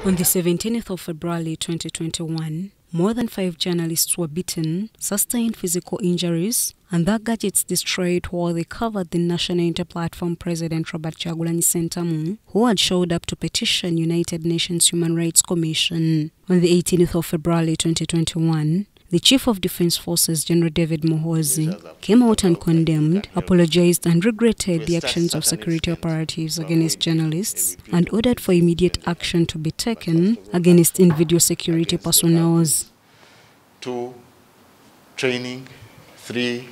On the 17th of February 2021, more than 5 journalists were beaten, sustained physical injuries, and their gadgets destroyed while they covered the National Inter-Platform President Robert Kyagulanyi Ssentamu, who had showed up to petition United Nations Human Rights Commission. On the 18th of February 2021, the Chief of Defense Forces, General David Muhoozi, came out and condemned, apologized and regretted the actions of security operatives against journalists and ordered for immediate action to be taken against individual security personnel. 2, training. 3,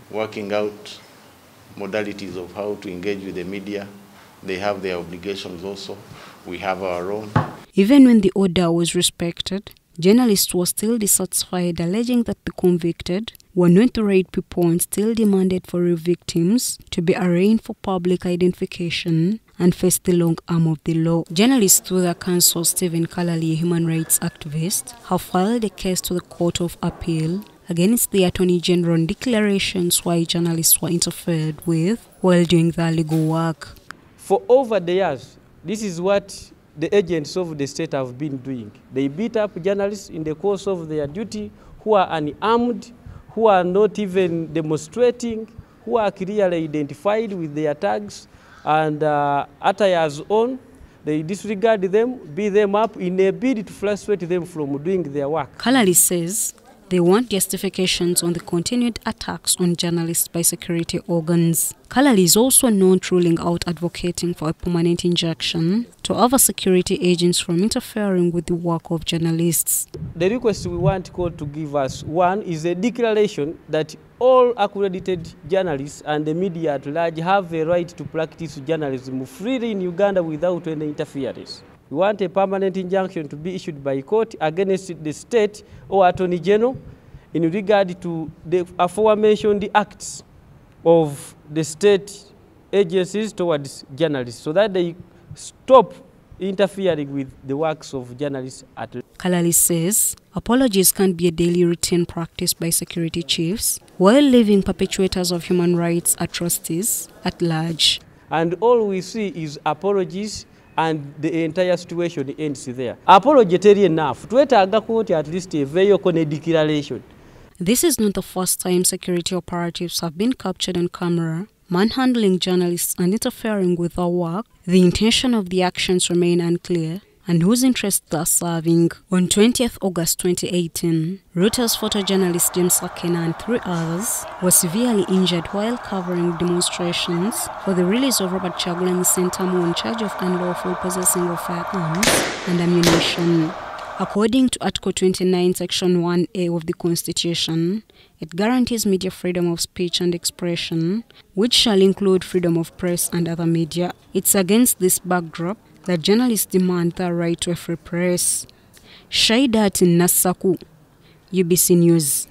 working out modalities of how to engage with the media. They have their obligations also. We have our own. Even when the order was respected, journalists were still dissatisfied, alleging that the convicted were known to raid people and still demanded for real victims to be arraigned for public identification and face the long arm of the law. Journalists through their counsel, Stephen Kalali, a human rights activist, have filed a case to the Court of Appeal against the Attorney General on declarations why journalists were interfered with while doing their legal work. For over the years, this is what the agents of the state have been doing. They beat up journalists in the course of their duty who are unarmed, who are not even demonstrating, who are clearly identified with their tags, and attires on. They disregard them, beat them up in a bid to frustrate them from doing their work. Kalali says they want justifications on the continued attacks on journalists by security organs. Kalali is also known to ruling out advocating for a permanent injunction to other security agents from interfering with the work of journalists. The request we want court to give us, one, is a declaration that all accredited journalists and the media at large have a right to practice journalism freely in Uganda without any interference. We want a permanent injunction to be issued by court against the state or Attorney General in regard to the aforementioned acts of the state agencies towards journalists so that they stop interfering with the works of journalists at large. Kalali says apologies can be a daily routine practice by security chiefs while leaving perpetrators of human rights atrocities at large. And all we see is apologies, and the entire situation ends there. Apology teri enough. Twetaaga court at least eveeyoko ne declaration. This is not the first time security operatives have been captured on camera, manhandling journalists and interfering with their work. The intention of the actions remain unclear and whose interests they are serving. On 20th August 2018, Reuters photojournalist James Sakena and 3 others were severely injured while covering demonstrations for the release of Robert Kyagulanyi Ssentamu in charge of unlawful possessing of firearms and ammunition. According to Article 29, Section 1A of the Constitution, it guarantees media freedom of speech and expression, which shall include freedom of press and other media. It's against this backdrop that journalists demand their right to a free press. Shaidat Nassaku, UBC News.